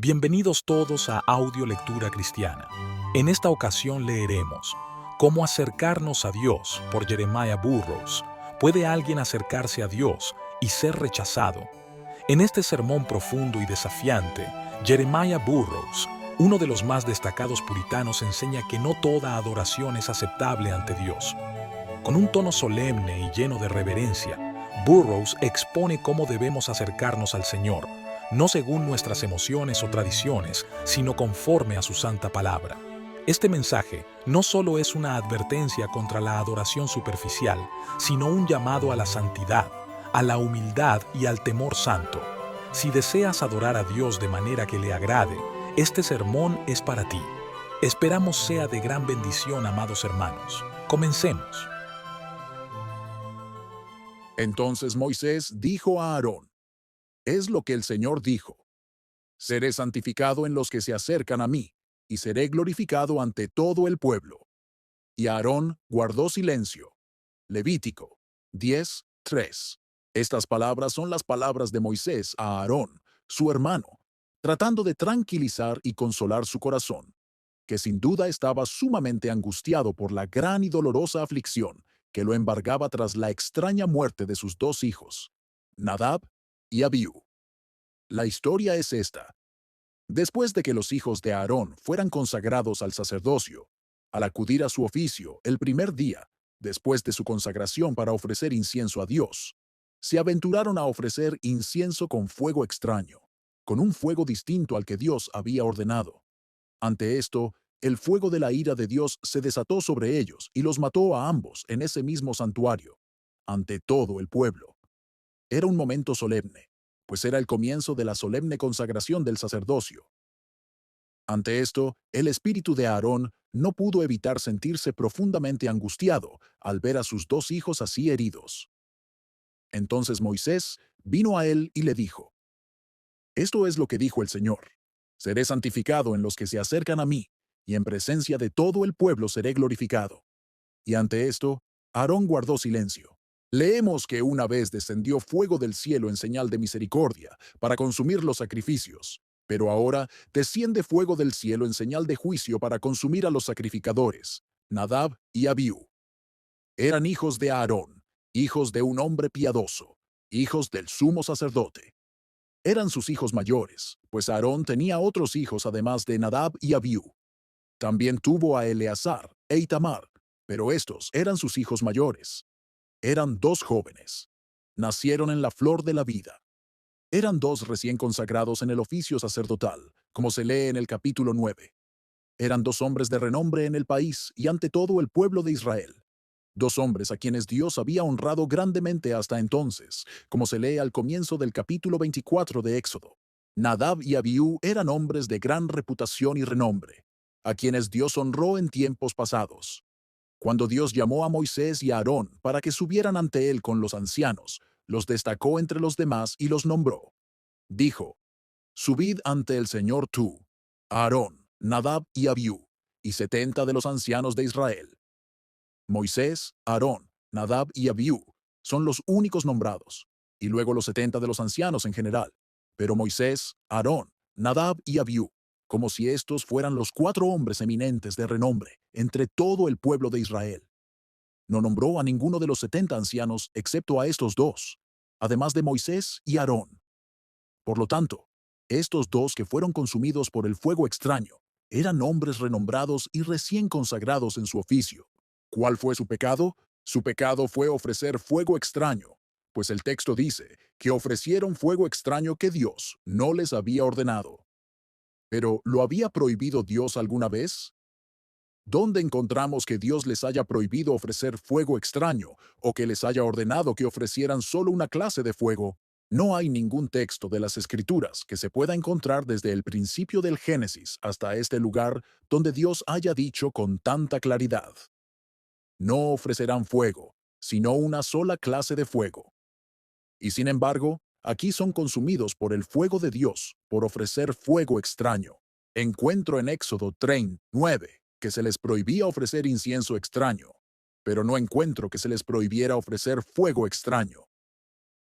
Bienvenidos todos a Audio Lectura Cristiana. En esta ocasión leeremos Cómo acercarnos a Dios por Jeremiah Burroughs. ¿Puede alguien acercarse a Dios y ser rechazado? En este sermón profundo y desafiante, Jeremiah Burroughs, uno de los más destacados puritanos, enseña que no toda adoración es aceptable ante Dios. Con un tono solemne y lleno de reverencia, Burroughs expone cómo debemos acercarnos al Señor, no según nuestras emociones o tradiciones, sino conforme a su santa palabra. Este mensaje no solo es una advertencia contra la adoración superficial, sino un llamado a la santidad, a la humildad y al temor santo. Si deseas adorar a Dios de manera que le agrade, este sermón es para ti. Esperamos sea de gran bendición, amados hermanos. Comencemos. Entonces Moisés dijo a Aarón: Es lo que el Señor dijo: Seré santificado en los que se acercan a mí, y seré glorificado ante todo el pueblo. Y Aarón guardó silencio. Levítico 10:3. Estas palabras son las palabras de Moisés a Aarón, su hermano, tratando de tranquilizar y consolar su corazón, que sin duda estaba sumamente angustiado por la gran y dolorosa aflicción que lo embargaba tras la extraña muerte de sus dos hijos, Nadab y Abiú. La historia es esta. Después de que los hijos de Aarón fueran consagrados al sacerdocio, al acudir a su oficio el primer día, después de su consagración para ofrecer incienso a Dios, se aventuraron a ofrecer incienso con fuego extraño, con un fuego distinto al que Dios había ordenado. Ante esto, el fuego de la ira de Dios se desató sobre ellos y los mató a ambos en ese mismo santuario, ante todo el pueblo. Era un momento solemne, pues era el comienzo de la solemne consagración del sacerdocio. Ante esto, el espíritu de Aarón no pudo evitar sentirse profundamente angustiado al ver a sus dos hijos así heridos. Entonces Moisés vino a él y le dijo: Esto es lo que dijo el Señor: Seré santificado en los que se acercan a mí, y en presencia de todo el pueblo seré glorificado. Y ante esto, Aarón guardó silencio. Leemos que una vez descendió fuego del cielo en señal de misericordia para consumir los sacrificios, pero ahora desciende fuego del cielo en señal de juicio para consumir a los sacrificadores, Nadab y Abiú. Eran hijos de Aarón, hijos de un hombre piadoso, hijos del sumo sacerdote. Eran sus hijos mayores, pues Aarón tenía otros hijos además de Nadab y Abiú. También tuvo a Eleazar e Itamar, pero estos eran sus hijos mayores. Eran dos jóvenes. Nacieron en la flor de la vida. Eran dos recién consagrados en el oficio sacerdotal, como se lee en el capítulo 9. Eran dos hombres de renombre en el país y ante todo el pueblo de Israel. Dos hombres a quienes Dios había honrado grandemente hasta entonces, como se lee al comienzo del capítulo 24 de Éxodo. Nadab y Abiú eran hombres de gran reputación y renombre, a quienes Dios honró en tiempos pasados. Cuando Dios llamó a Moisés y a Aarón para que subieran ante él con los ancianos, los destacó entre los demás y los nombró. Dijo: Subid ante el Señor tú, Aarón, Nadab y Abiú, y 70 de los ancianos de Israel. Moisés, Aarón, Nadab y Abiú son los únicos nombrados, y luego los 70 de los ancianos en general. Pero Moisés, Aarón, Nadab y Abiú, como si estos fueran los 4 hombres eminentes de renombre entre todo el pueblo de Israel. No nombró a ninguno de los 70 ancianos excepto a estos dos, además de Moisés y Aarón. Por lo tanto, estos dos que fueron consumidos por el fuego extraño eran hombres renombrados y recién consagrados en su oficio. ¿Cuál fue su pecado? Su pecado fue ofrecer fuego extraño, pues el texto dice que ofrecieron fuego extraño que Dios no les había ordenado. Pero, ¿lo había prohibido Dios alguna vez? ¿Dónde encontramos que Dios les haya prohibido ofrecer fuego extraño o que les haya ordenado que ofrecieran solo una clase de fuego? No hay ningún texto de las Escrituras que se pueda encontrar desde el principio del Génesis hasta este lugar donde Dios haya dicho con tanta claridad: No ofrecerán fuego, sino una sola clase de fuego. Y sin embargo, aquí son consumidos por el fuego de Dios por ofrecer fuego extraño. Encuentro en Éxodo 39 que se les prohibía ofrecer incienso extraño, pero no encuentro que se les prohibiera ofrecer fuego extraño.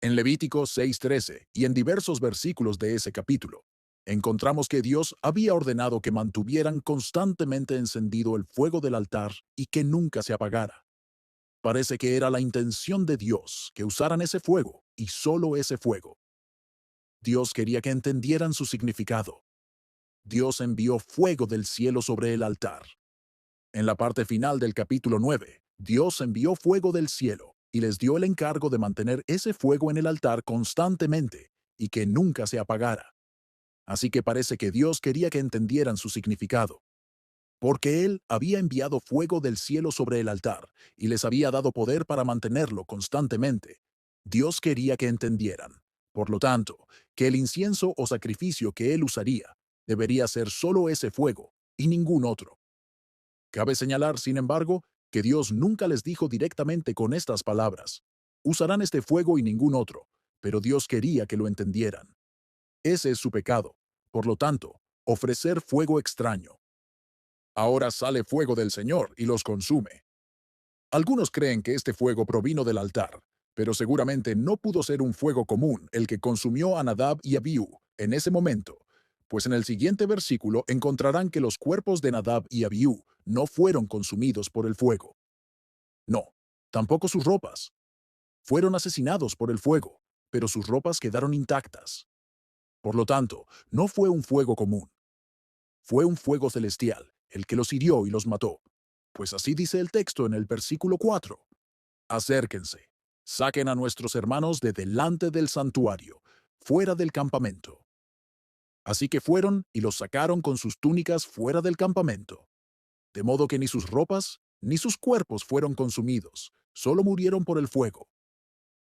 En Levítico 6:13 y en diversos versículos de ese capítulo, encontramos que Dios había ordenado que mantuvieran constantemente encendido el fuego del altar y que nunca se apagara. Parece que era la intención de Dios que usaran ese fuego y solo ese fuego. Dios quería que entendieran su significado. Dios envió fuego del cielo sobre el altar. En la parte final del capítulo 9, Dios envió fuego del cielo y les dio el encargo de mantener ese fuego en el altar constantemente y que nunca se apagara. Así que parece que Dios quería que entendieran su significado, porque Él había enviado fuego del cielo sobre el altar y les había dado poder para mantenerlo constantemente. Dios quería que entendieran, por lo tanto, que el incienso o sacrificio que Él usaría debería ser solo ese fuego y ningún otro. Cabe señalar, sin embargo, que Dios nunca les dijo directamente con estas palabras: usarán este fuego y ningún otro, pero Dios quería que lo entendieran. Ese es su pecado. Por lo tanto, ofrecer fuego extraño. Ahora sale fuego del Señor y los consume. Algunos creen que este fuego provino del altar, pero seguramente no pudo ser un fuego común el que consumió a Nadab y Abiú en ese momento, pues en el siguiente versículo encontrarán que los cuerpos de Nadab y Abiú no fueron consumidos por el fuego. No, tampoco sus ropas. Fueron asesinados por el fuego, pero sus ropas quedaron intactas. Por lo tanto, no fue un fuego común. Fue un fuego celestial, el que los hirió y los mató. Pues así dice el texto en el versículo 4. Acérquense, saquen a nuestros hermanos de delante del santuario, fuera del campamento. Así que fueron y los sacaron con sus túnicas fuera del campamento. De modo que ni sus ropas ni sus cuerpos fueron consumidos, solo murieron por el fuego.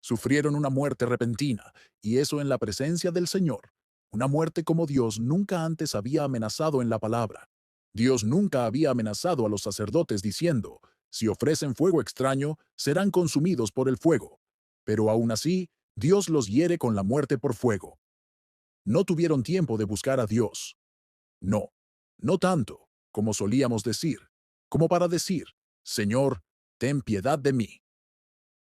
Sufrieron una muerte repentina, y eso en la presencia del Señor, una muerte como Dios nunca antes había amenazado en la palabra. Dios nunca había amenazado a los sacerdotes diciendo: si ofrecen fuego extraño, serán consumidos por el fuego. Pero aún así, Dios los hiere con la muerte por fuego. No tuvieron tiempo de buscar a Dios. No, no tanto, como solíamos decir, como para decir: Señor, ten piedad de mí.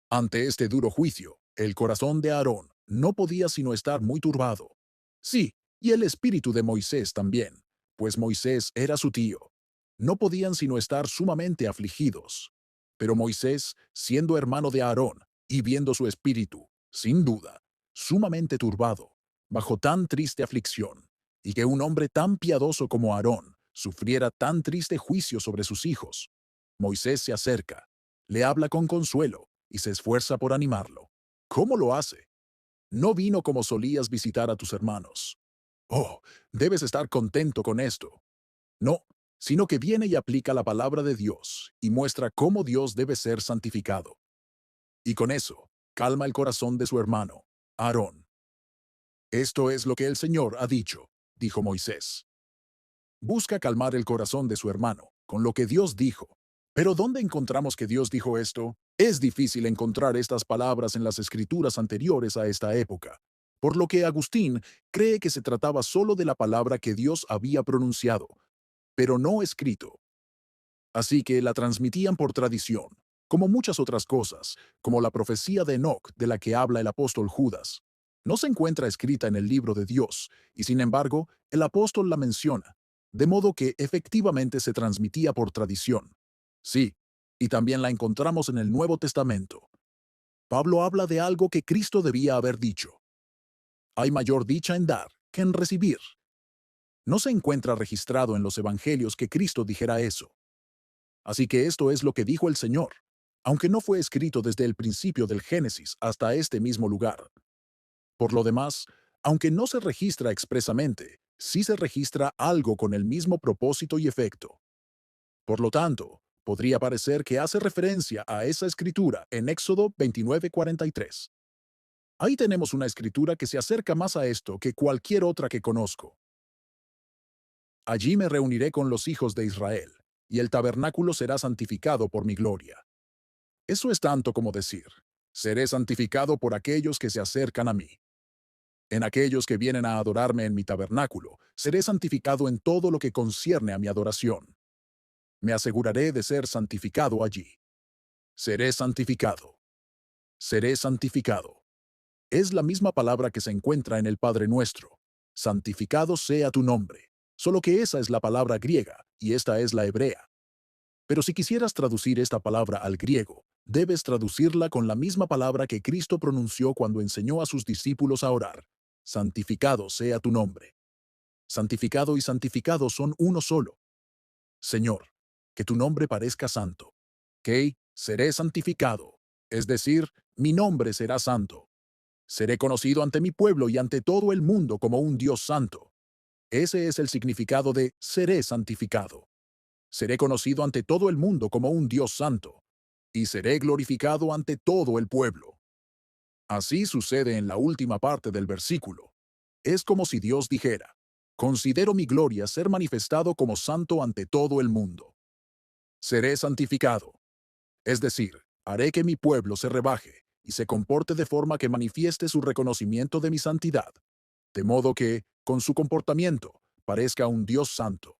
Ante este duro juicio, el corazón de Aarón no podía sino estar muy turbado. Sí, y el espíritu de Moisés también, pues Moisés era su tío. No podían sino estar sumamente afligidos. Pero Moisés, siendo hermano de Aarón, y viendo su espíritu, sin duda, sumamente turbado, bajo tan triste aflicción, y que un hombre tan piadoso como Aarón sufriera tan triste juicio sobre sus hijos, Moisés se acerca, le habla con consuelo, y se esfuerza por animarlo. ¿Cómo lo hace? No vino como solías visitar a tus hermanos. Oh, debes estar contento con esto. No, sino que viene y aplica la palabra de Dios y muestra cómo Dios debe ser santificado. Y con eso, calma el corazón de su hermano, Aarón. Esto es lo que el Señor ha dicho, dijo Moisés. Busca calmar el corazón de su hermano, con lo que Dios dijo. Pero ¿dónde encontramos que Dios dijo esto? Es difícil encontrar estas palabras en las escrituras anteriores a esta época, por lo que Agustín cree que se trataba solo de la palabra que Dios había pronunciado, pero no escrito. Así que la transmitían por tradición, como muchas otras cosas, como la profecía de Enoc de la que habla el apóstol Judas. No se encuentra escrita en el libro de Dios, y sin embargo, el apóstol la menciona, de modo que efectivamente se transmitía por tradición. Sí, y también la encontramos en el Nuevo Testamento. Pablo habla de algo que Cristo debía haber dicho. Hay mayor dicha en dar que en recibir. No se encuentra registrado en los evangelios que Cristo dijera eso. Así que esto es lo que dijo el Señor, aunque no fue escrito desde el principio del Génesis hasta este mismo lugar. Por lo demás, aunque no se registra expresamente, sí se registra algo con el mismo propósito y efecto. Por lo tanto, podría parecer que hace referencia a esa escritura en Éxodo 29:43. Ahí tenemos una escritura que se acerca más a esto que cualquier otra que conozco. Allí me reuniré con los hijos de Israel, y el tabernáculo será santificado por mi gloria. Eso es tanto como decir: seré santificado por aquellos que se acercan a mí. En aquellos que vienen a adorarme en mi tabernáculo, seré santificado en todo lo que concierne a mi adoración. Me aseguraré de ser santificado allí. Seré santificado. Seré santificado. Es la misma palabra que se encuentra en el Padre Nuestro. santificado sea tu nombre. Solo que esa es la palabra griega y esta es la hebrea. Pero si quisieras traducir esta palabra al griego, debes traducirla con la misma palabra que Cristo pronunció cuando enseñó a sus discípulos a orar. Santificado sea tu nombre. Santificado y santificado son uno solo. Señor, que tu nombre parezca santo. Que seré santificado, es decir, mi nombre será santo. Seré conocido ante mi pueblo y ante todo el mundo como un Dios santo. Ese es el significado de seré santificado. Seré conocido ante todo el mundo como un Dios santo, y seré glorificado ante todo el pueblo. Así sucede en la última parte del versículo. Es como si Dios dijera, considero mi gloria ser manifestado como santo ante todo el mundo. Seré santificado, es decir, haré que mi pueblo se rebaje y se comporte de forma que manifieste su reconocimiento de mi santidad, de modo que, con su comportamiento, parezca un Dios santo.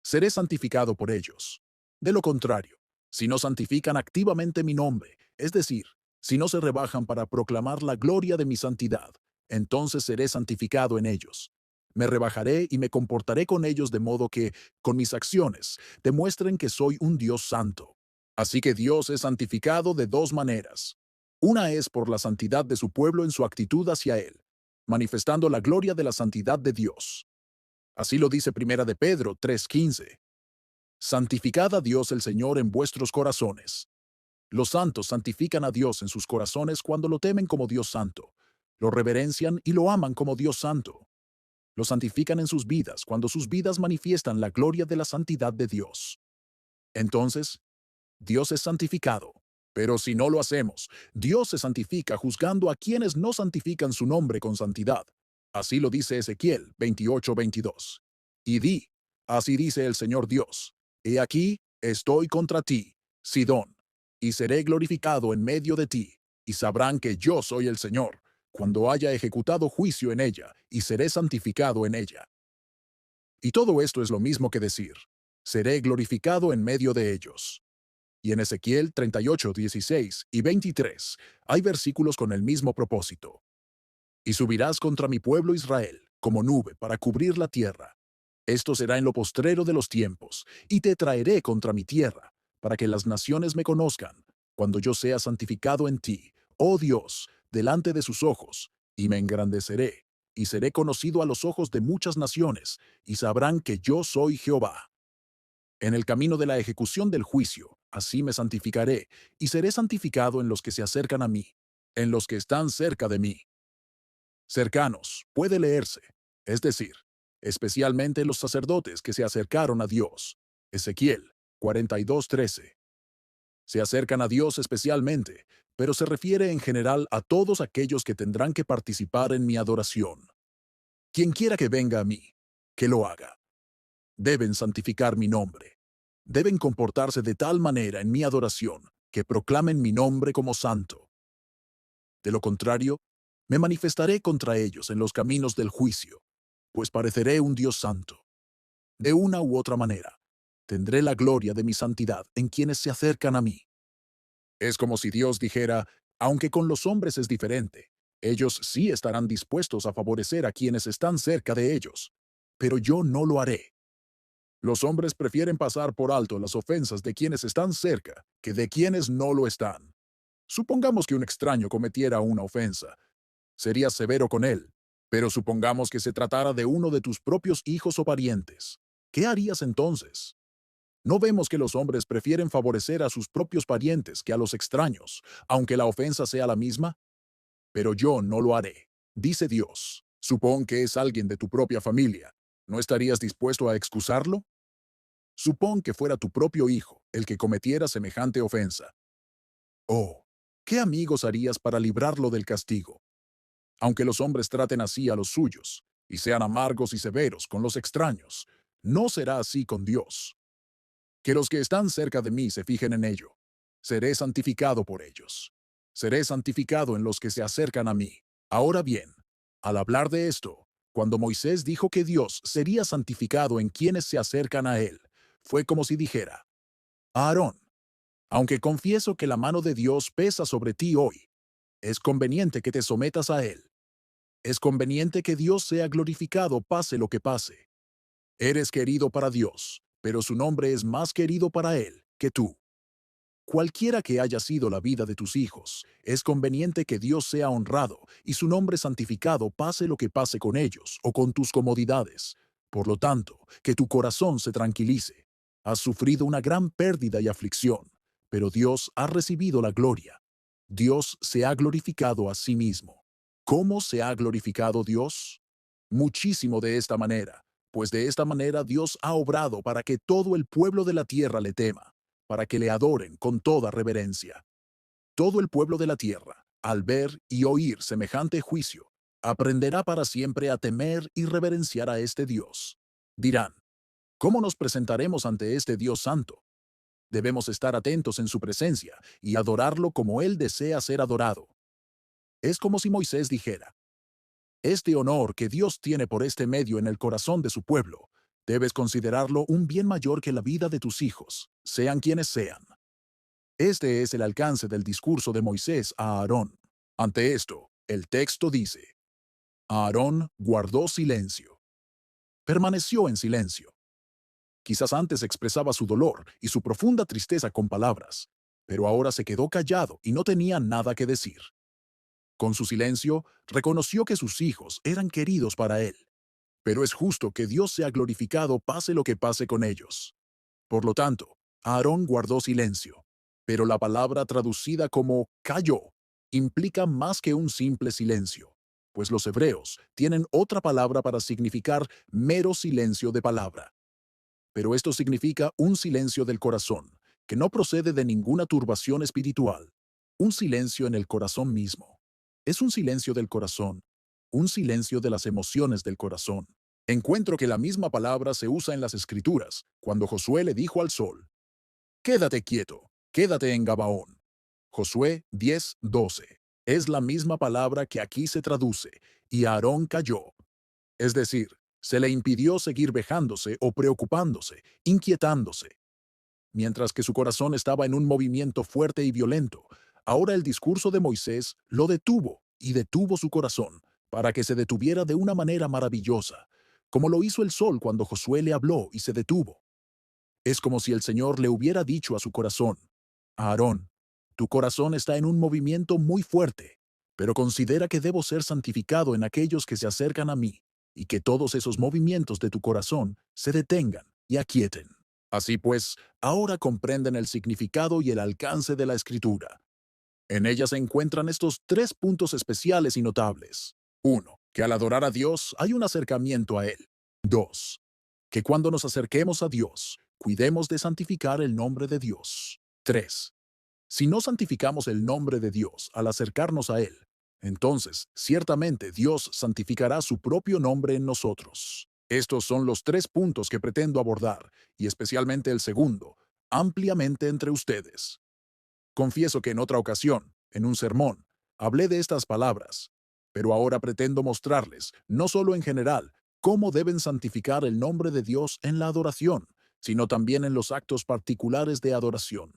Seré santificado por ellos. De lo contrario, si no santifican activamente mi nombre, es decir, si no se rebajan para proclamar la gloria de mi santidad, entonces seré santificado en ellos. Me rebajaré y me comportaré con ellos de modo que, con mis acciones, demuestren que soy un Dios santo. Así que Dios es santificado de dos maneras. Una es por la santidad de su pueblo en su actitud hacia Él, manifestando la gloria de la santidad de Dios. Así lo dice Primera de Pedro 3:15. Santificad a Dios el Señor en vuestros corazones. Los santos santifican a Dios en sus corazones cuando lo temen como Dios santo, lo reverencian y lo aman como Dios santo. Lo santifican en sus vidas cuando sus vidas manifiestan la gloria de la santidad de Dios. Entonces, Dios es santificado. Pero si no lo hacemos, Dios se santifica juzgando a quienes no santifican su nombre con santidad. Así lo dice Ezequiel 28:22. Y di, así dice el Señor Dios, he aquí, estoy contra ti, Sidón, y seré glorificado en medio de ti, y sabrán que yo soy el Señor, cuando haya ejecutado juicio en ella, y seré santificado en ella. Y todo esto es lo mismo que decir, seré glorificado en medio de ellos. Y en Ezequiel 38, 16 y 23 hay versículos con el mismo propósito. Y subirás contra mi pueblo Israel, como nube, para cubrir la tierra. Esto será en lo postrero de los tiempos, y te traeré contra mi tierra, para que las naciones me conozcan, cuando yo sea santificado en ti, oh Dios, delante de sus ojos, y me engrandeceré, y seré conocido a los ojos de muchas naciones, y sabrán que yo soy Jehová. En el camino de la ejecución del juicio, así me santificaré, y seré santificado en los que se acercan a mí, en los que están cerca de mí. Cercanos, puede leerse, es decir, especialmente los sacerdotes que se acercaron a Dios. Ezequiel 42:13. Se acercan a Dios especialmente, pero se refiere en general a todos aquellos que tendrán que participar en mi adoración. Quien quiera que venga a mí, que lo haga. Deben santificar mi nombre. Deben comportarse de tal manera en mi adoración que proclamen mi nombre como santo. De lo contrario, me manifestaré contra ellos en los caminos del juicio, pues pareceré un Dios santo. De una u otra manera, tendré la gloria de mi santidad en quienes se acercan a mí. Es como si Dios dijera, aunque con los hombres es diferente, ellos sí estarán dispuestos a favorecer a quienes están cerca de ellos, pero yo no lo haré. Los hombres prefieren pasar por alto las ofensas de quienes están cerca que de quienes no lo están. Supongamos que un extraño cometiera una ofensa. Serías severo con él, pero supongamos que se tratara de uno de tus propios hijos o parientes. ¿Qué harías entonces? ¿No vemos que los hombres prefieren favorecer a sus propios parientes que a los extraños, aunque la ofensa sea la misma? Pero yo no lo haré, dice Dios. Supón que es alguien de tu propia familia. ¿No estarías dispuesto a excusarlo? Supón que fuera tu propio hijo el que cometiera semejante ofensa. Oh, ¿qué amigos harías para librarlo del castigo? Aunque los hombres traten así a los suyos, y sean amargos y severos con los extraños, no será así con Dios. Que los que están cerca de mí se fijen en ello. Seré santificado por ellos. Seré santificado en los que se acercan a mí. Ahora bien, al hablar de esto, cuando Moisés dijo que Dios sería santificado en quienes se acercan a él, fue como si dijera, Aarón, aunque confieso que la mano de Dios pesa sobre ti hoy, es conveniente que te sometas a él. Es conveniente que Dios sea glorificado pase lo que pase. Eres querido para Dios, pero su nombre es más querido para Él que tú. Cualquiera que haya sido la vida de tus hijos, es conveniente que Dios sea honrado y su nombre santificado pase lo que pase con ellos o con tus comodidades. Por lo tanto, que tu corazón se tranquilice. Has sufrido una gran pérdida y aflicción, pero Dios ha recibido la gloria. Dios se ha glorificado a sí mismo. ¿Cómo se ha glorificado Dios? Muchísimo de esta manera, pues de esta manera Dios ha obrado para que todo el pueblo de la tierra le tema, para que le adoren con toda reverencia. Todo el pueblo de la tierra, al ver y oír semejante juicio, aprenderá para siempre a temer y reverenciar a este Dios. Dirán, ¿cómo nos presentaremos ante este Dios santo? Debemos estar atentos en su presencia y adorarlo como Él desea ser adorado. Es como si Moisés dijera, este honor que Dios tiene por este medio en el corazón de su pueblo, debes considerarlo un bien mayor que la vida de tus hijos, sean quienes sean. Este es el alcance del discurso de Moisés a Aarón. Ante esto, el texto dice, Aarón guardó silencio. Permaneció en silencio. Quizás antes expresaba su dolor y su profunda tristeza con palabras, pero ahora se quedó callado y no tenía nada que decir. Con su silencio, reconoció que sus hijos eran queridos para él, pero es justo que Dios sea glorificado pase lo que pase con ellos. Por lo tanto, Aarón guardó silencio, pero la palabra traducida como calló implica más que un simple silencio, pues los hebreos tienen otra palabra para significar mero silencio de palabra. Pero esto significa un silencio del corazón, que no procede de ninguna turbación espiritual, un silencio en el corazón mismo. Es un silencio del corazón, un silencio de las emociones del corazón. Encuentro que la misma palabra se usa en las Escrituras, cuando Josué le dijo al sol, quédate quieto, quédate en Gabaón. Josué 10:12. Es la misma palabra que aquí se traduce, y Aarón cayó. Es decir, se le impidió seguir vejándose o preocupándose, inquietándose. Mientras que su corazón estaba en un movimiento fuerte y violento, ahora el discurso de Moisés lo detuvo y detuvo su corazón, para que se detuviera de una manera maravillosa, como lo hizo el sol cuando Josué le habló y se detuvo. Es como si el Señor le hubiera dicho a su corazón, Aarón, tu corazón está en un movimiento muy fuerte, pero considera que debo ser santificado en aquellos que se acercan a mí, y que todos esos movimientos de tu corazón se detengan y aquieten. Así pues, ahora comprenden el significado y el alcance de la Escritura. En ella se encuentran estos tres puntos especiales y notables. 1. Que al adorar a Dios hay un acercamiento a Él. 2. Que cuando nos acerquemos a Dios, cuidemos de santificar el nombre de Dios. 3. Si no santificamos el nombre de Dios al acercarnos a Él, entonces ciertamente Dios santificará su propio nombre en nosotros. Estos son los tres puntos que pretendo abordar, y especialmente el segundo, ampliamente entre ustedes. Confieso que en otra ocasión, en un sermón, hablé de estas palabras, pero ahora pretendo mostrarles, no solo en general, cómo deben santificar el nombre de Dios en la adoración, sino también en los actos particulares de adoración,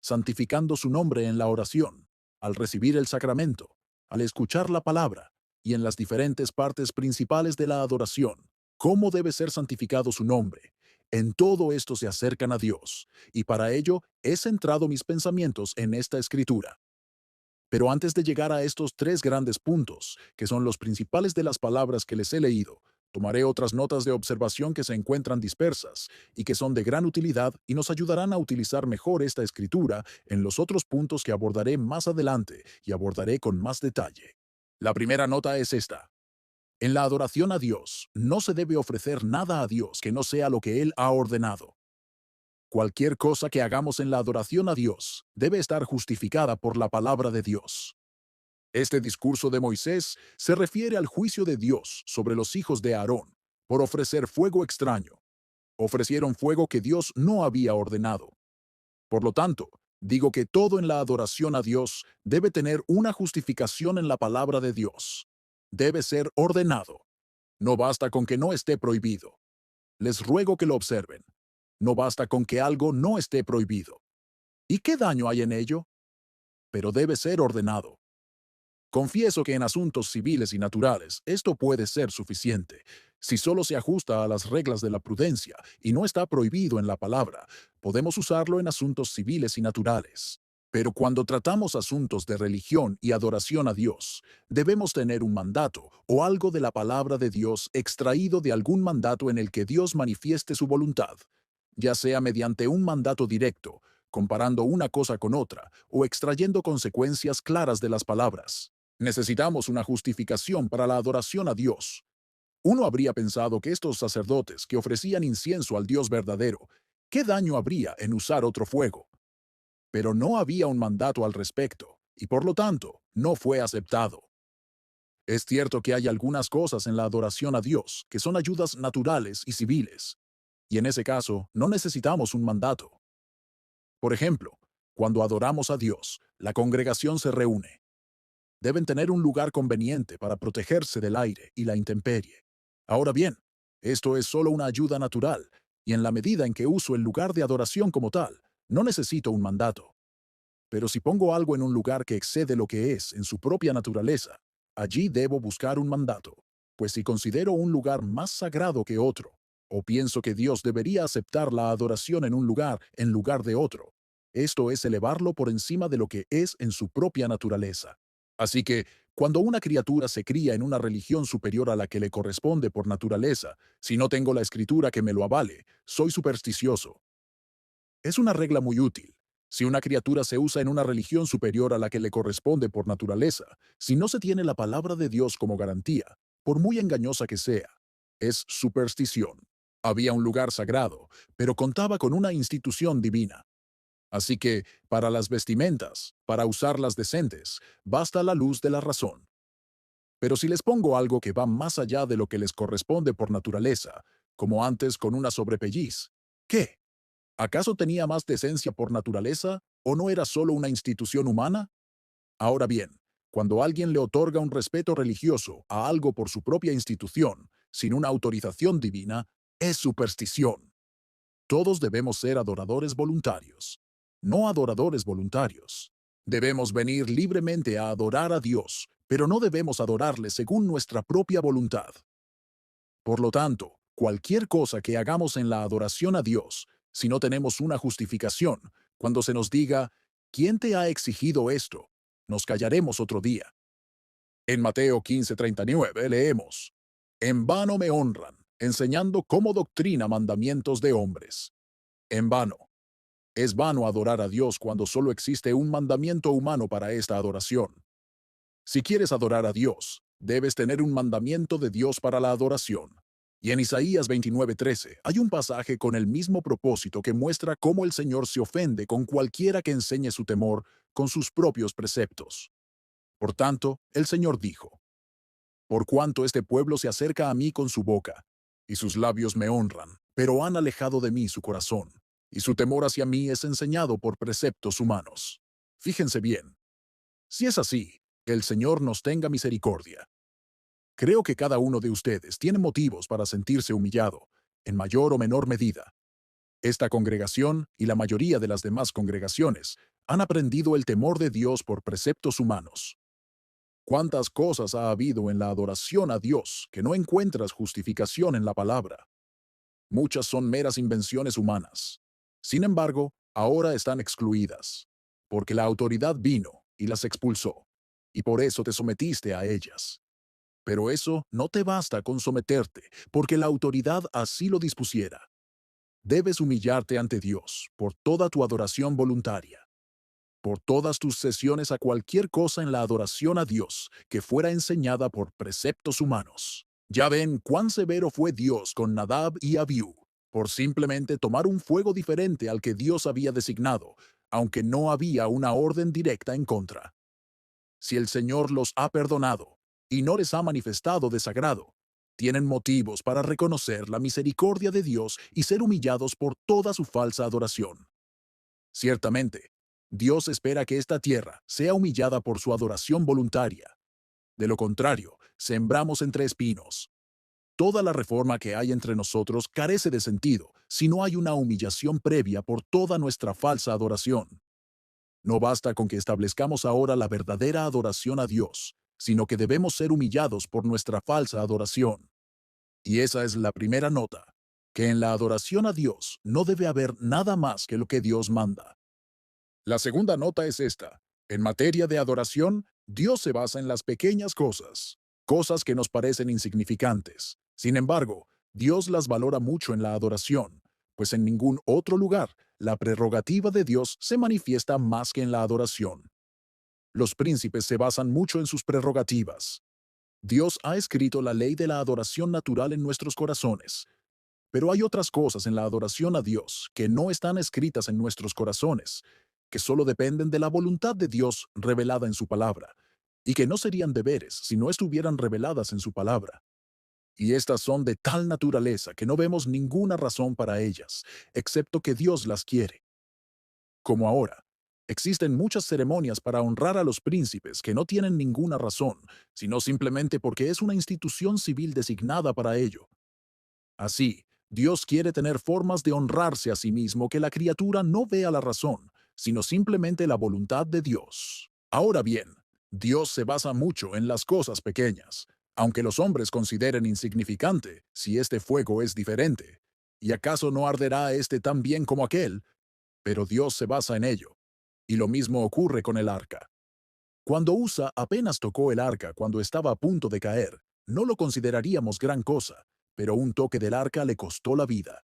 santificando su nombre en la oración, al recibir el sacramento, al escuchar la palabra y en las diferentes partes principales de la adoración, cómo debe ser santificado su nombre. En todo esto se acercan a Dios, y para ello he centrado mis pensamientos en esta escritura. Pero antes de llegar a estos tres grandes puntos, que son los principales de las palabras que les he leído, tomaré otras notas de observación que se encuentran dispersas y que son de gran utilidad y nos ayudarán a utilizar mejor esta escritura en los otros puntos que abordaré más adelante y abordaré con más detalle. La primera nota es esta. En la adoración a Dios, no se debe ofrecer nada a Dios que no sea lo que Él ha ordenado. Cualquier cosa que hagamos en la adoración a Dios debe estar justificada por la palabra de Dios. Este discurso de Moisés se refiere al juicio de Dios sobre los hijos de Aarón por ofrecer fuego extraño. Ofrecieron fuego que Dios no había ordenado. Por lo tanto, digo que todo en la adoración a Dios debe tener una justificación en la palabra de Dios. Debe ser ordenado. No basta con que no esté prohibido. Les ruego que lo observen. No basta con que algo no esté prohibido. ¿Y qué daño hay en ello? Pero debe ser ordenado. Confieso que en asuntos civiles y naturales esto puede ser suficiente. Si solo se ajusta a las reglas de la prudencia y no está prohibido en la palabra, podemos usarlo en asuntos civiles y naturales. Pero cuando tratamos asuntos de religión y adoración a Dios, debemos tener un mandato o algo de la palabra de Dios extraído de algún mandato en el que Dios manifieste su voluntad, ya sea mediante un mandato directo, comparando una cosa con otra o extrayendo consecuencias claras de las palabras. Necesitamos una justificación para la adoración a Dios. Uno habría pensado que estos sacerdotes que ofrecían incienso al Dios verdadero, ¿qué daño habría en usar otro fuego? Pero no había un mandato al respecto, y por lo tanto, no fue aceptado. Es cierto que hay algunas cosas en la adoración a Dios que son ayudas naturales y civiles, y en ese caso no necesitamos un mandato. Por ejemplo, cuando adoramos a Dios, la congregación se reúne. Deben tener un lugar conveniente para protegerse del aire y la intemperie. Ahora bien, esto es solo una ayuda natural, y en la medida en que uso el lugar de adoración como tal, no necesito un mandato. Pero si pongo algo en un lugar que excede lo que es en su propia naturaleza, allí debo buscar un mandato, pues si considero un lugar más sagrado que otro, o pienso que Dios debería aceptar la adoración en lugar de otro, esto es elevarlo por encima de lo que es en su propia naturaleza. Así que, cuando una criatura se cría en una religión superior a la que le corresponde por naturaleza, si no tengo la escritura que me lo avale, soy supersticioso. Es una regla muy útil. Si una criatura se usa en una religión superior a la que le corresponde por naturaleza, si no se tiene la palabra de Dios como garantía, por muy engañosa que sea, es superstición. Había un lugar sagrado, pero contaba con una institución divina. Así que, para las vestimentas, para usarlas decentes, basta la luz de la razón. Pero si les pongo algo que va más allá de lo que les corresponde por naturaleza, como antes con una sobrepelliz, ¿qué? ¿Acaso tenía más decencia por naturaleza o no era solo una institución humana? Ahora bien, cuando alguien le otorga un respeto religioso a algo por su propia institución, sin una autorización divina, es superstición. Todos debemos ser adoradores voluntarios, no adoradores voluntarios. Debemos venir libremente a adorar a Dios, pero no debemos adorarle según nuestra propia voluntad. Por lo tanto, cualquier cosa que hagamos en la adoración a Dios, si no tenemos una justificación, cuando se nos diga, ¿quién te ha exigido esto?, nos callaremos otro día. En Mateo 15:39 leemos, en vano me honran, enseñando como doctrina mandamientos de hombres. En vano. Es vano adorar a Dios cuando solo existe un mandamiento humano para esta adoración. Si quieres adorar a Dios, debes tener un mandamiento de Dios para la adoración. Y en Isaías 29:13 hay un pasaje con el mismo propósito que muestra cómo el Señor se ofende con cualquiera que enseñe su temor con sus propios preceptos. Por tanto, el Señor dijo, por cuanto este pueblo se acerca a mí con su boca, y sus labios me honran, pero han alejado de mí su corazón, y su temor hacia mí es enseñado por preceptos humanos. Fíjense bien. Si es así, que el Señor nos tenga misericordia. Creo que cada uno de ustedes tiene motivos para sentirse humillado, en mayor o menor medida. Esta congregación y la mayoría de las demás congregaciones han aprendido el temor de Dios por preceptos humanos. ¿Cuántas cosas ha habido en la adoración a Dios que no encuentras justificación en la palabra? Muchas son meras invenciones humanas. Sin embargo, ahora están excluidas, porque la autoridad vino y las expulsó, y por eso te sometiste a ellas. Pero eso no te basta con someterte, porque la autoridad así lo dispusiera. Debes humillarte ante Dios por toda tu adoración voluntaria, por todas tus cesiones a cualquier cosa en la adoración a Dios que fuera enseñada por preceptos humanos. Ya ven cuán severo fue Dios con Nadab y Abiú, por simplemente tomar un fuego diferente al que Dios había designado, aunque no había una orden directa en contra. Si el Señor los ha perdonado y no les ha manifestado desagrado, tienen motivos para reconocer la misericordia de Dios y ser humillados por toda su falsa adoración. Ciertamente, Dios espera que esta tierra sea humillada por su adoración voluntaria. De lo contrario, sembramos entre espinos. Toda la reforma que hay entre nosotros carece de sentido si no hay una humillación previa por toda nuestra falsa adoración. No basta con que establezcamos ahora la verdadera adoración a Dios, sino que debemos ser humillados por nuestra falsa adoración. Y esa es la primera nota, que en la adoración a Dios no debe haber nada más que lo que Dios manda. La segunda nota es esta. En materia de adoración, Dios se basa en las pequeñas cosas, cosas que nos parecen insignificantes. Sin embargo, Dios las valora mucho en la adoración, pues en ningún otro lugar la prerrogativa de Dios se manifiesta más que en la adoración. Los príncipes se basan mucho en sus prerrogativas. Dios ha escrito la ley de la adoración natural en nuestros corazones, pero hay otras cosas en la adoración a Dios que no están escritas en nuestros corazones, que solo dependen de la voluntad de Dios revelada en su palabra, y que no serían deberes si no estuvieran reveladas en su palabra. Y estas son de tal naturaleza que no vemos ninguna razón para ellas, excepto que Dios las quiere. Como ahora, existen muchas ceremonias para honrar a los príncipes que no tienen ninguna razón, sino simplemente porque es una institución civil designada para ello. Así, Dios quiere tener formas de honrarse a sí mismo que la criatura no vea la razón, sino simplemente la voluntad de Dios. Ahora bien, Dios se basa mucho en las cosas pequeñas, aunque los hombres consideren insignificante si este fuego es diferente. ¿Y acaso no arderá este tan bien como aquel? Pero Dios se basa en ello. Y lo mismo ocurre con el arca. Cuando Usa apenas tocó el arca cuando estaba a punto de caer, no lo consideraríamos gran cosa, pero un toque del arca le costó la vida.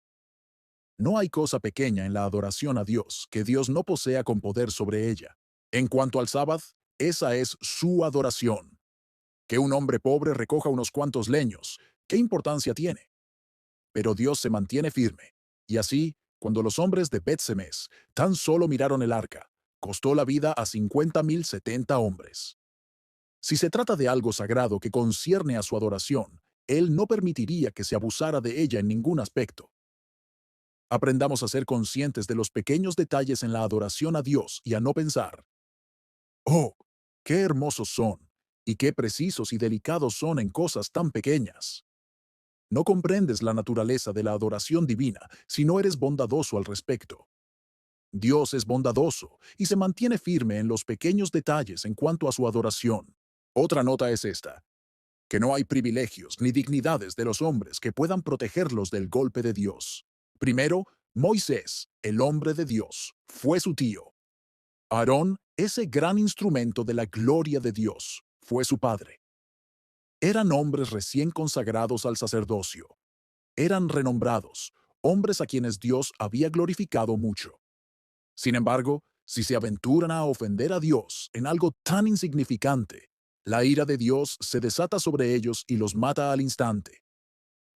No hay cosa pequeña en la adoración a Dios que Dios no posea con poder sobre ella. En cuanto al sábado, esa es su adoración. Que un hombre pobre recoja unos cuantos leños, ¿qué importancia tiene? Pero Dios se mantiene firme. Y así, cuando los hombres de Bet-Semes tan solo miraron el arca, costó la vida a 50.070 hombres. Si se trata de algo sagrado que concierne a su adoración, Él no permitiría que se abusara de ella en ningún aspecto. Aprendamos a ser conscientes de los pequeños detalles en la adoración a Dios y a no pensar, oh, qué hermosos son, y qué precisos y delicados son en cosas tan pequeñas. No comprendes la naturaleza de la adoración divina si no eres bondadoso al respecto. Dios es bondadoso y se mantiene firme en los pequeños detalles en cuanto a su adoración. Otra nota es esta, que no hay privilegios ni dignidades de los hombres que puedan protegerlos del golpe de Dios. Primero, Moisés, el hombre de Dios, fue su tío. Aarón, ese gran instrumento de la gloria de Dios, fue su padre. Eran hombres recién consagrados al sacerdocio. Eran renombrados, hombres a quienes Dios había glorificado mucho. Sin embargo, si se aventuran a ofender a Dios en algo tan insignificante, la ira de Dios se desata sobre ellos y los mata al instante.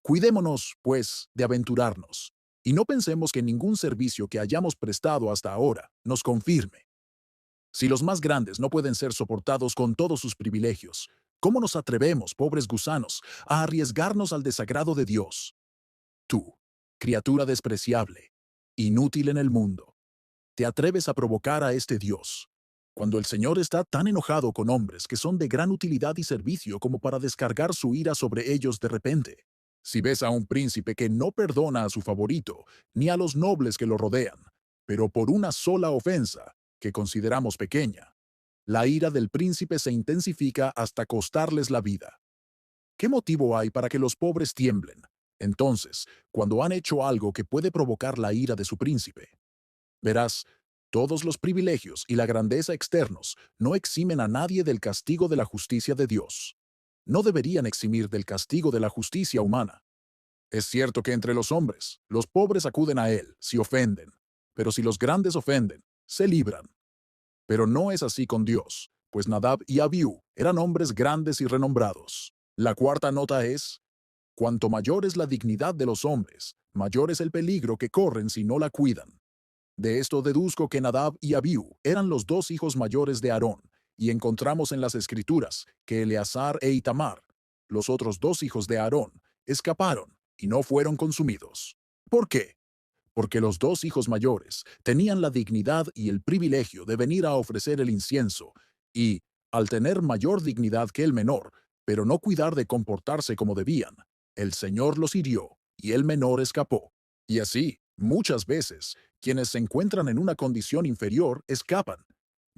Cuidémonos, pues, de aventurarnos, y no pensemos que ningún servicio que hayamos prestado hasta ahora nos confirme. Si los más grandes no pueden ser soportados con todos sus privilegios, ¿cómo nos atrevemos, pobres gusanos, a arriesgarnos al desagrado de Dios? Tú, criatura despreciable, inútil en el mundo, te atreves a provocar a este Dios, cuando el Señor está tan enojado con hombres que son de gran utilidad y servicio como para descargar su ira sobre ellos de repente. Si ves a un príncipe que no perdona a su favorito, ni a los nobles que lo rodean, pero por una sola ofensa, que consideramos pequeña, la ira del príncipe se intensifica hasta costarles la vida. ¿Qué motivo hay para que los pobres tiemblen, entonces, cuando han hecho algo que puede provocar la ira de su príncipe? Verás, todos los privilegios y la grandeza externos no eximen a nadie del castigo de la justicia de Dios. No deberían eximir del castigo de la justicia humana. Es cierto que entre los hombres, los pobres acuden a Él si ofenden, pero si los grandes ofenden, se libran. Pero no es así con Dios, pues Nadab y Abiú eran hombres grandes y renombrados. La cuarta nota es, cuanto mayor es la dignidad de los hombres, mayor es el peligro que corren si no la cuidan. De esto deduzco que Nadab y Abiú eran los dos hijos mayores de Aarón, y encontramos en las Escrituras que Eleazar e Itamar, los otros dos hijos de Aarón, escaparon y no fueron consumidos. ¿Por qué? Porque los dos hijos mayores tenían la dignidad y el privilegio de venir a ofrecer el incienso, y, al tener mayor dignidad que el menor, pero no cuidar de comportarse como debían, el Señor los hirió, y el menor escapó. Y así, muchas veces, quienes se encuentran en una condición inferior escapan,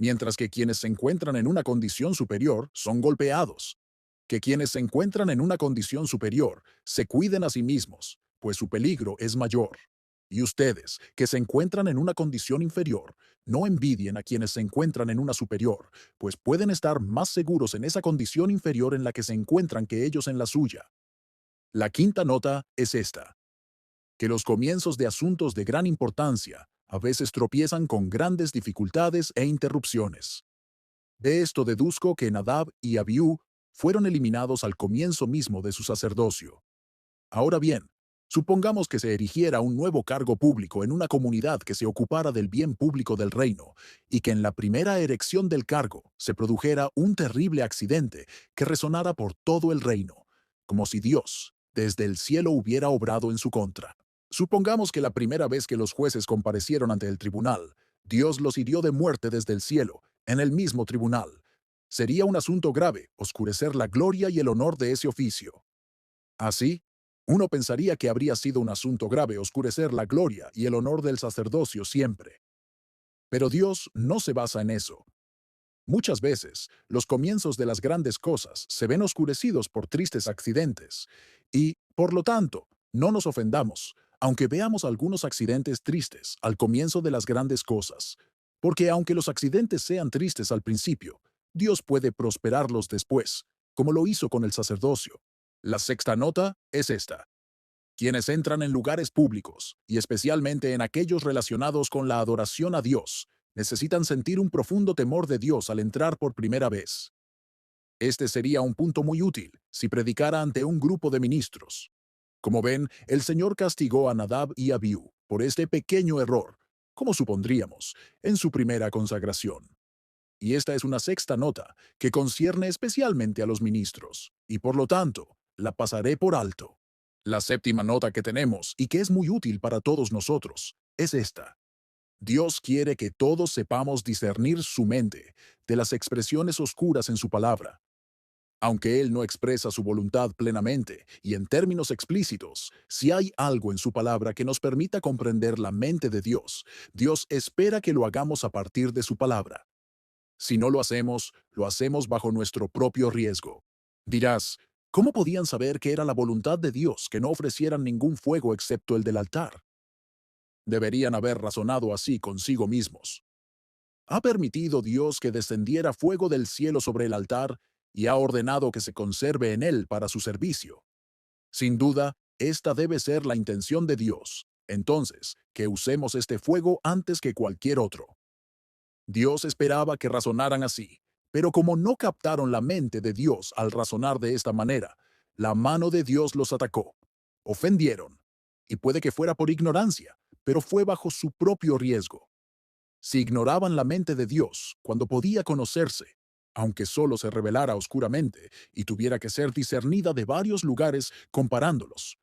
mientras que quienes se encuentran en una condición superior son golpeados. Que quienes se encuentran en una condición superior se cuiden a sí mismos, pues su peligro es mayor. Y ustedes, que se encuentran en una condición inferior, no envidien a quienes se encuentran en una superior, pues pueden estar más seguros en esa condición inferior en la que se encuentran que ellos en la suya. La quinta nota es esta: que los comienzos de asuntos de gran importancia a veces tropiezan con grandes dificultades e interrupciones. De esto deduzco que Nadab y Abiú fueron eliminados al comienzo mismo de su sacerdocio. Ahora bien, supongamos que se erigiera un nuevo cargo público en una comunidad que se ocupara del bien público del reino, y que en la primera erección del cargo se produjera un terrible accidente que resonara por todo el reino, como si Dios, desde el cielo, hubiera obrado en su contra. Supongamos que la primera vez que los jueces comparecieron ante el tribunal, Dios los hirió de muerte desde el cielo, en el mismo tribunal. Sería un asunto grave oscurecer la gloria y el honor de ese oficio. Así, uno pensaría que habría sido un asunto grave oscurecer la gloria y el honor del sacerdocio siempre. Pero Dios no se basa en eso. Muchas veces, los comienzos de las grandes cosas se ven oscurecidos por tristes accidentes, y, por lo tanto, no nos ofendamos, aunque veamos algunos accidentes tristes al comienzo de las grandes cosas, porque aunque los accidentes sean tristes al principio, Dios puede prosperarlos después, como lo hizo con el sacerdocio. La sexta nota es esta: quienes entran en lugares públicos, y especialmente en aquellos relacionados con la adoración a Dios, necesitan sentir un profundo temor de Dios al entrar por primera vez. Este sería un punto muy útil si predicara ante un grupo de ministros. Como ven, el Señor castigó a Nadab y Abiú por este pequeño error, como supondríamos, en su primera consagración. Y esta es una sexta nota que concierne especialmente a los ministros, y por lo tanto, la pasaré por alto. La séptima nota que tenemos, y que es muy útil para todos nosotros, es esta: Dios quiere que todos sepamos discernir su mente de las expresiones oscuras en su palabra. Aunque Él no expresa su voluntad plenamente y en términos explícitos, si hay algo en su palabra que nos permita comprender la mente de Dios, Dios espera que lo hagamos a partir de su palabra. Si no lo hacemos bajo nuestro propio riesgo. Dirás, ¿cómo podían saber que era la voluntad de Dios que no ofrecieran ningún fuego excepto el del altar? Deberían haber razonado así consigo mismos. ¿Ha permitido Dios que descendiera fuego del cielo sobre el altar y ha ordenado que se conserve en él para su servicio? Sin duda, esta debe ser la intención de Dios. Entonces, que usemos este fuego antes que cualquier otro. Dios esperaba que razonaran así, pero como no captaron la mente de Dios al razonar de esta manera, la mano de Dios los atacó. Ofendieron. Y puede que fuera por ignorancia, pero fue bajo su propio riesgo. Si ignoraban la mente de Dios cuando podía conocerse, aunque solo se revelara oscuramente y tuviera que ser discernida de varios lugares comparándolos,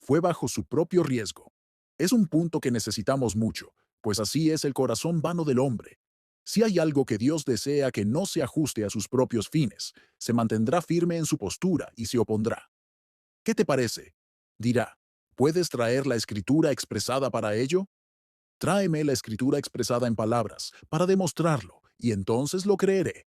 fue bajo su propio riesgo. Es un punto que necesitamos mucho, pues así es el corazón vano del hombre. Si hay algo que Dios desea que no se ajuste a sus propios fines, se mantendrá firme en su postura y se opondrá. ¿Qué te parece? Dirá, ¿puedes traer la escritura expresada para ello? Tráeme la escritura expresada en palabras, para demostrarlo, y entonces lo creeré.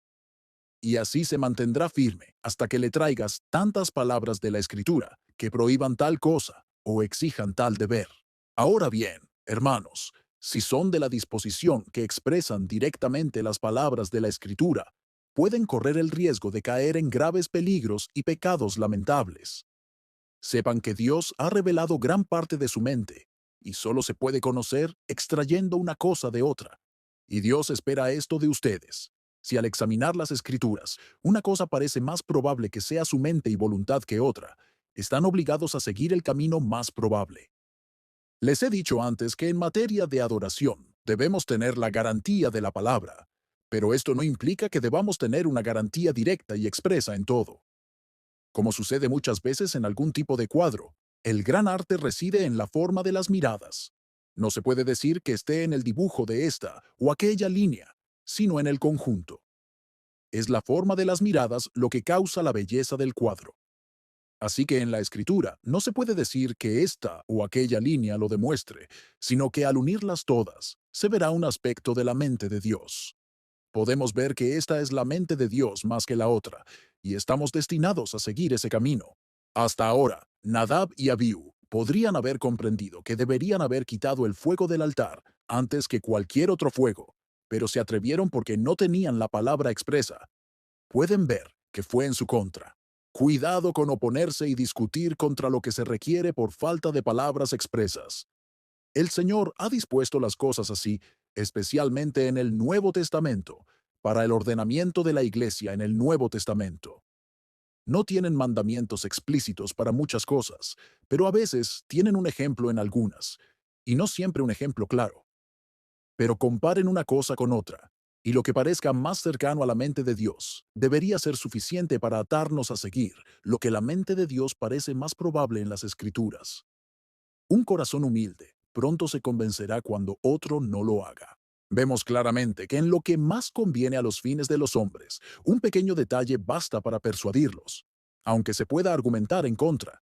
Y así se mantendrá firme hasta que le traigas tantas palabras de la escritura que prohíban tal cosa o exijan tal deber. Ahora bien, hermanos, si son de la disposición que expresan directamente las palabras de la escritura, pueden correr el riesgo de caer en graves peligros y pecados lamentables. Sepan que Dios ha revelado gran parte de su mente, y solo se puede conocer extrayendo una cosa de otra. Y Dios espera esto de ustedes. Si al examinar las escrituras, una cosa parece más probable que sea su mente y voluntad que otra, están obligados a seguir el camino más probable. Les he dicho antes que en materia de adoración debemos tener la garantía de la palabra, pero esto no implica que debamos tener una garantía directa y expresa en todo. Como sucede muchas veces en algún tipo de cuadro, el gran arte reside en la forma de las miradas. No se puede decir que esté en el dibujo de esta o aquella línea, sino en el conjunto. Es la forma de las miradas lo que causa la belleza del cuadro. Así que en la escritura no se puede decir que esta o aquella línea lo demuestre, sino que al unirlas todas, se verá un aspecto de la mente de Dios. Podemos ver que esta es la mente de Dios más que la otra, y estamos destinados a seguir ese camino. Hasta ahora, Nadab y Abiú podrían haber comprendido que deberían haber quitado el fuego del altar antes que cualquier otro fuego, pero se atrevieron porque no tenían la palabra expresa. Pueden ver que fue en su contra. Cuidado con oponerse y discutir contra lo que se requiere por falta de palabras expresas. El Señor ha dispuesto las cosas así, especialmente en el Nuevo Testamento, para el ordenamiento de la Iglesia en el Nuevo Testamento. No tienen mandamientos explícitos para muchas cosas, pero a veces tienen un ejemplo en algunas, y no siempre un ejemplo claro. Pero comparen una cosa con otra, y lo que parezca más cercano a la mente de Dios debería ser suficiente para atarnos a seguir lo que la mente de Dios parece más probable en las Escrituras. Un corazón humilde pronto se convencerá cuando otro no lo haga. Vemos claramente que en lo que más conviene a los fines de los hombres, un pequeño detalle basta para persuadirlos, aunque se pueda argumentar en contra.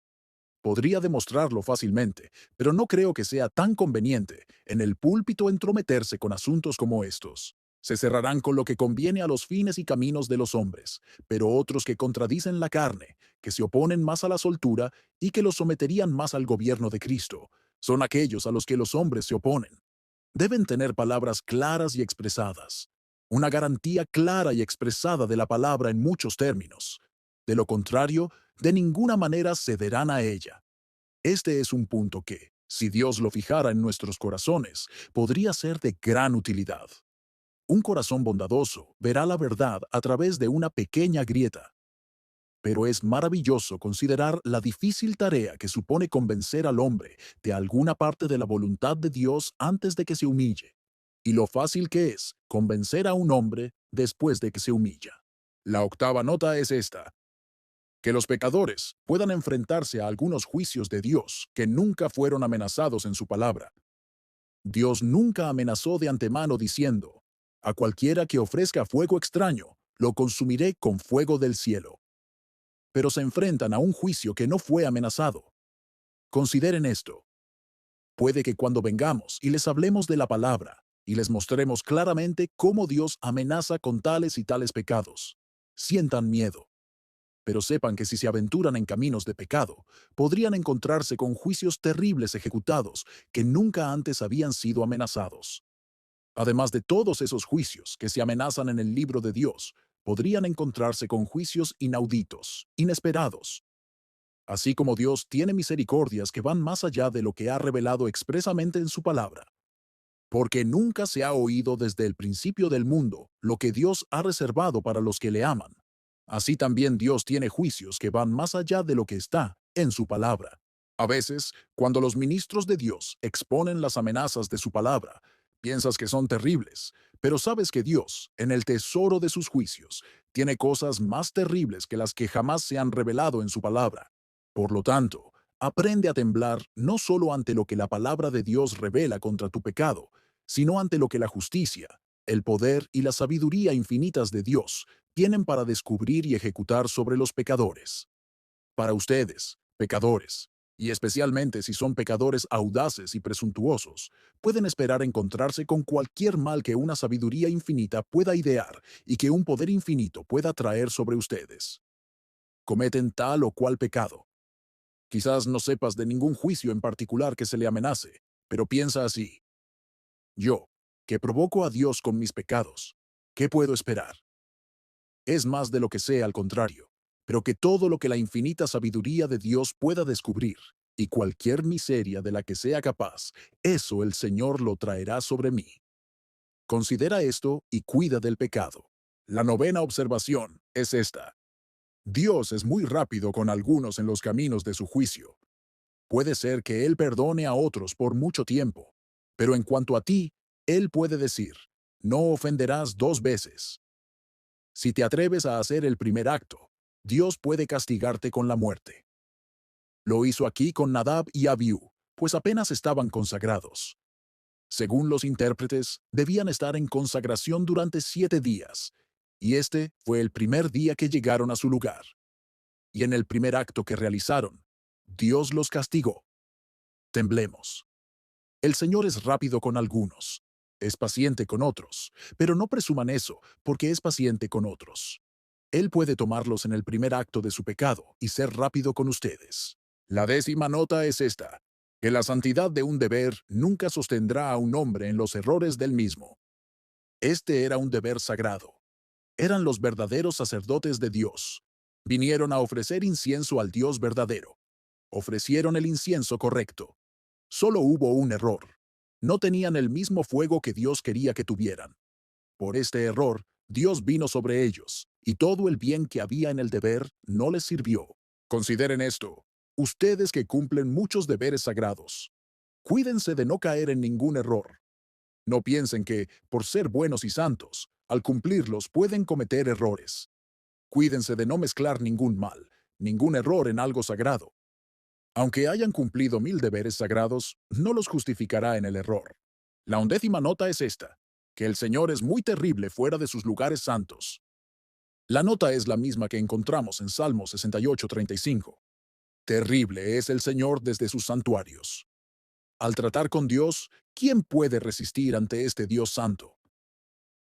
Podría demostrarlo fácilmente, pero no creo que sea tan conveniente en el púlpito entrometerse con asuntos como estos. Se cerrarán con lo que conviene a los fines y caminos de los hombres, pero otros que contradicen la carne, que se oponen más a la soltura y que los someterían más al gobierno de Cristo, son aquellos a los que los hombres se oponen. Deben tener palabras claras y expresadas, una garantía clara y expresada de la palabra en muchos términos. De lo contrario, de ninguna manera cederán a ella. Este es un punto que, si Dios lo fijara en nuestros corazones, podría ser de gran utilidad. Un corazón bondadoso verá la verdad a través de una pequeña grieta, pero es maravilloso considerar la difícil tarea que supone convencer al hombre de alguna parte de la voluntad de Dios antes de que se humille, y lo fácil que es convencer a un hombre después de que se humilla. La octava nota es esta: que los pecadores puedan enfrentarse a algunos juicios de Dios que nunca fueron amenazados en su palabra. Dios nunca amenazó de antemano diciendo: a cualquiera que ofrezca fuego extraño, lo consumiré con fuego del cielo. Pero se enfrentan a un juicio que no fue amenazado. Consideren esto. Puede que cuando vengamos y les hablemos de la palabra y les mostremos claramente cómo Dios amenaza con tales y tales pecados, sientan miedo. Pero sepan que si se aventuran en caminos de pecado, podrían encontrarse con juicios terribles ejecutados que nunca antes habían sido amenazados. Además de todos esos juicios que se amenazan en el libro de Dios, podrían encontrarse con juicios inauditos, inesperados. Así como Dios tiene misericordias que van más allá de lo que ha revelado expresamente en su palabra. Porque nunca se ha oído desde el principio del mundo lo que Dios ha reservado para los que le aman. Así también Dios tiene juicios que van más allá de lo que está en su palabra. A veces, cuando los ministros de Dios exponen las amenazas de su palabra, piensas que son terribles, pero sabes que Dios, en el tesoro de sus juicios, tiene cosas más terribles que las que jamás se han revelado en su palabra. Por lo tanto, aprende a temblar no solo ante lo que la palabra de Dios revela contra tu pecado, sino ante lo que la justicia, el poder y la sabiduría infinitas de Dios tienen para descubrir y ejecutar sobre los pecadores. Para ustedes, pecadores, y especialmente si son pecadores audaces y presuntuosos, pueden esperar encontrarse con cualquier mal que una sabiduría infinita pueda idear y que un poder infinito pueda traer sobre ustedes. Cometen tal o cual pecado. Quizás no sepas de ningún juicio en particular que se le amenace, pero piensa así: yo, que provoco a Dios con mis pecados, ¿qué puedo esperar? Es más de lo que sé, al contrario, pero que todo lo que la infinita sabiduría de Dios pueda descubrir, y cualquier miseria de la que sea capaz, eso el Señor lo traerá sobre mí. Considera esto y cuida del pecado. La novena observación es esta: Dios es muy rápido con algunos en los caminos de su juicio. Puede ser que Él perdone a otros por mucho tiempo, pero en cuanto a ti, Él puede decir: no ofenderás dos veces. Si te atreves a hacer el primer acto, Dios puede castigarte con la muerte. Lo hizo aquí con Nadab y Abiú, pues apenas estaban consagrados. Según los intérpretes, debían estar en consagración durante 7 días, y este fue el primer día que llegaron a su lugar. Y en el primer acto que realizaron, Dios los castigó. Temblemos. El Señor es rápido con algunos, es paciente con otros, pero no presuman eso, porque es paciente con otros. Él puede tomarlos en el primer acto de su pecado y ser rápido con ustedes. La 10ª nota es esta, que la santidad de un deber nunca sostendrá a un hombre en los errores del mismo. Este era un deber sagrado. Eran los verdaderos sacerdotes de Dios. Vinieron a ofrecer incienso al Dios verdadero. Ofrecieron el incienso correcto. Solo hubo un error. No tenían el mismo fuego que Dios quería que tuvieran. Por este error, Dios vino sobre ellos, y todo el bien que había en el deber no les sirvió. Consideren esto. Ustedes que cumplen muchos deberes sagrados, cuídense de no caer en ningún error. No piensen que, por ser buenos y santos, al cumplirlos pueden cometer errores. Cuídense de no mezclar ningún mal, ningún error en algo sagrado. Aunque hayan cumplido 1000 deberes sagrados, no los justificará en el error. La 11ª nota es esta, que el Señor es muy terrible fuera de sus lugares santos. La nota es la misma que encontramos en Salmo 68:35. Terrible es el Señor desde sus santuarios. Al tratar con Dios, ¿quién puede resistir ante este Dios santo?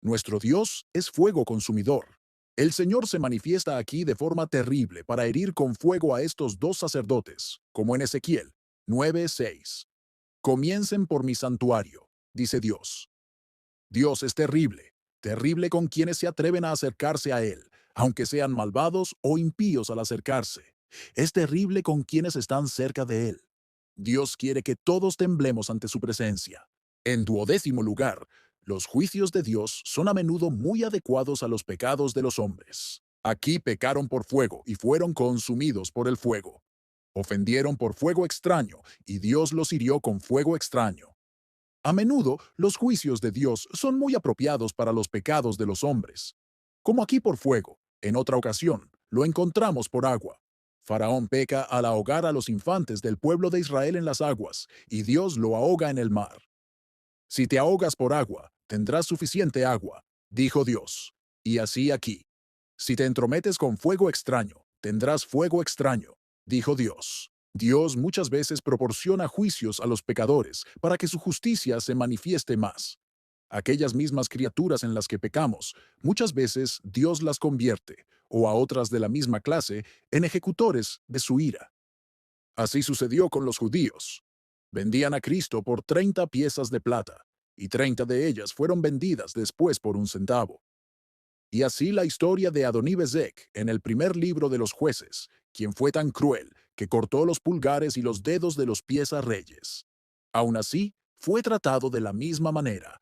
Nuestro Dios es fuego consumidor. El Señor se manifiesta aquí de forma terrible para herir con fuego a estos dos sacerdotes, como en Ezequiel 9:6. Comiencen por mi santuario, dice Dios. Dios es terrible, terrible con quienes se atreven a acercarse a Él, aunque sean malvados o impíos al acercarse. Es terrible con quienes están cerca de Él. Dios quiere que todos temblemos ante su presencia. En 12º lugar, los juicios de Dios son a menudo muy adecuados a los pecados de los hombres. Aquí pecaron por fuego y fueron consumidos por el fuego. Ofendieron por fuego extraño y Dios los hirió con fuego extraño. A menudo, los juicios de Dios son muy apropiados para los pecados de los hombres. Como aquí por fuego, en otra ocasión, lo encontramos por agua. Faraón peca al ahogar a los infantes del pueblo de Israel en las aguas, y Dios lo ahoga en el mar. Si te ahogas por agua, tendrás suficiente agua, dijo Dios. Y así aquí. Si te entrometes con fuego extraño, tendrás fuego extraño, dijo Dios. Dios muchas veces proporciona juicios a los pecadores para que su justicia se manifieste más. Aquellas mismas criaturas en las que pecamos, muchas veces Dios las convierte, o a otras de la misma clase, en ejecutores de su ira. Así sucedió con los judíos. Vendían a Cristo por 30 piezas de plata, y 30 de ellas fueron vendidas después por 1 centavo. Y así la historia de Adoní-Bezek en el primer libro de los jueces, quien fue tan cruel que cortó los pulgares y los dedos de los pies a reyes. Aún así, fue tratado de la misma manera.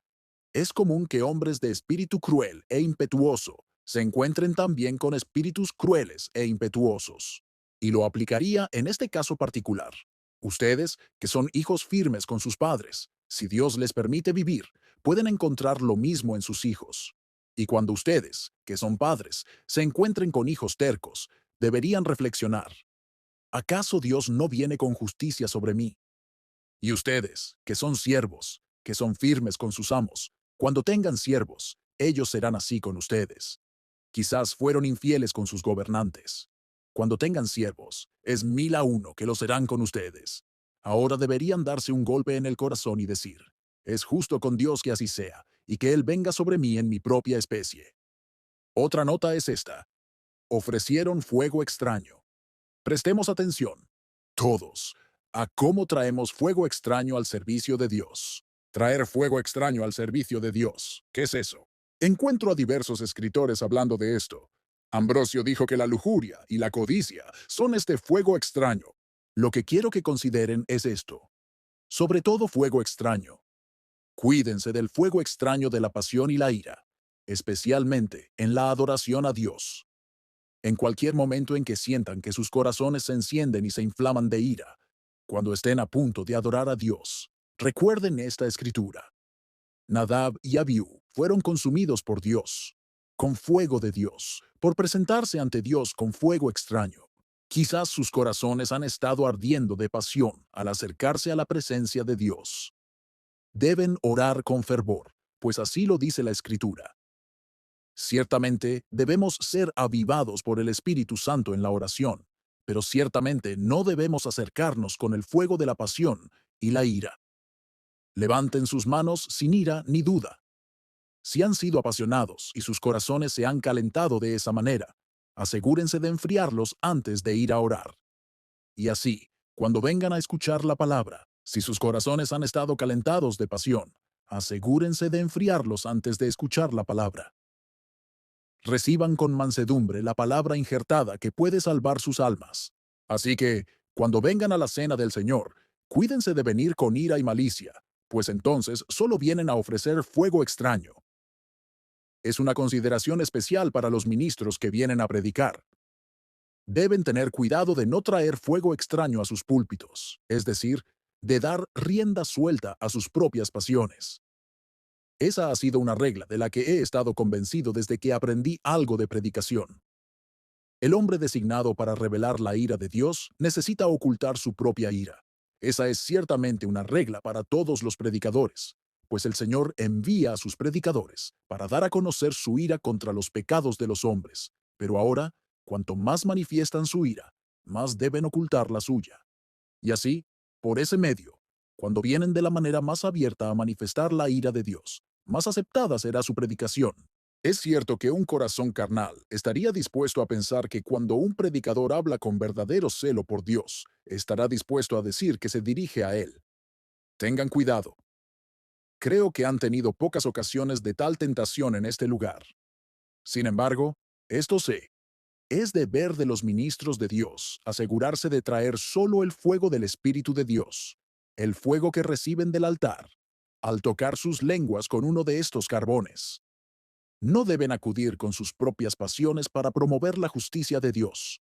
Es común que hombres de espíritu cruel e impetuoso se encuentren también con espíritus crueles e impetuosos. Y lo aplicaría en este caso particular. Ustedes, que son hijos firmes con sus padres, si Dios les permite vivir, pueden encontrar lo mismo en sus hijos. Y cuando ustedes, que son padres, se encuentren con hijos tercos, deberían reflexionar. ¿Acaso Dios no viene con justicia sobre mí? Y ustedes, que son siervos, que son firmes con sus amos, cuando tengan siervos, ellos serán así con ustedes. Quizás fueron infieles con sus gobernantes. Cuando tengan siervos, es 1000 a 1 que lo serán con ustedes. Ahora deberían darse un golpe en el corazón y decir, es justo con Dios que así sea, y que Él venga sobre mí en mi propia especie. Otra nota es esta. Ofrecieron fuego extraño. Prestemos atención, todos, a cómo traemos fuego extraño al servicio de Dios. Traer fuego extraño al servicio de Dios. ¿Qué es eso? Encuentro a diversos escritores hablando de esto. Ambrosio dijo que la lujuria y la codicia son este fuego extraño. Lo que quiero que consideren es esto. Sobre todo fuego extraño. Cuídense del fuego extraño de la pasión y la ira, especialmente en la adoración a Dios. En cualquier momento en que sientan que sus corazones se encienden y se inflaman de ira, cuando estén a punto de adorar a Dios, recuerden esta escritura. Nadab y Abiú fueron consumidos por Dios, con fuego de Dios, por presentarse ante Dios con fuego extraño. Quizás sus corazones han estado ardiendo de pasión al acercarse a la presencia de Dios. Deben orar con fervor, pues así lo dice la Escritura. Ciertamente debemos ser avivados por el Espíritu Santo en la oración, pero ciertamente no debemos acercarnos con el fuego de la pasión y la ira. Levanten sus manos sin ira ni duda. Si han sido apasionados y sus corazones se han calentado de esa manera, asegúrense de enfriarlos antes de ir a orar. Y así, cuando vengan a escuchar la palabra, si sus corazones han estado calentados de pasión, asegúrense de enfriarlos antes de escuchar la palabra. Reciban con mansedumbre la palabra injertada que puede salvar sus almas. Así que, cuando vengan a la cena del Señor, cuídense de venir con ira y malicia, pues entonces solo vienen a ofrecer fuego extraño. Es una consideración especial para los ministros que vienen a predicar. Deben tener cuidado de no traer fuego extraño a sus púlpitos, es decir, de dar rienda suelta a sus propias pasiones. Esa ha sido una regla de la que he estado convencido desde que aprendí algo de predicación. El hombre designado para revelar la ira de Dios necesita ocultar su propia ira. Esa es ciertamente una regla para todos los predicadores, pues el Señor envía a sus predicadores para dar a conocer su ira contra los pecados de los hombres. Pero ahora, cuanto más manifiestan su ira, más deben ocultar la suya. Y así, por ese medio, cuando vienen de la manera más abierta a manifestar la ira de Dios, más aceptada será su predicación. Es cierto que un corazón carnal estaría dispuesto a pensar que cuando un predicador habla con verdadero celo por Dios, estará dispuesto a decir que se dirige a Él. Tengan cuidado. Creo que han tenido pocas ocasiones de tal tentación en este lugar. Sin embargo, esto sé, es deber de los ministros de Dios asegurarse de traer solo el fuego del Espíritu de Dios, el fuego que reciben del altar, al tocar sus lenguas con uno de estos carbones. No deben acudir con sus propias pasiones para promover la justicia de Dios.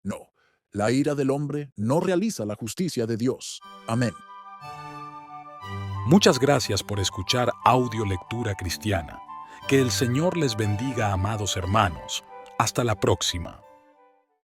No, la ira del hombre no realiza la justicia de Dios. Amén. Muchas gracias por escuchar Audio Lectura Cristiana. Que el Señor les bendiga, amados hermanos. Hasta la próxima.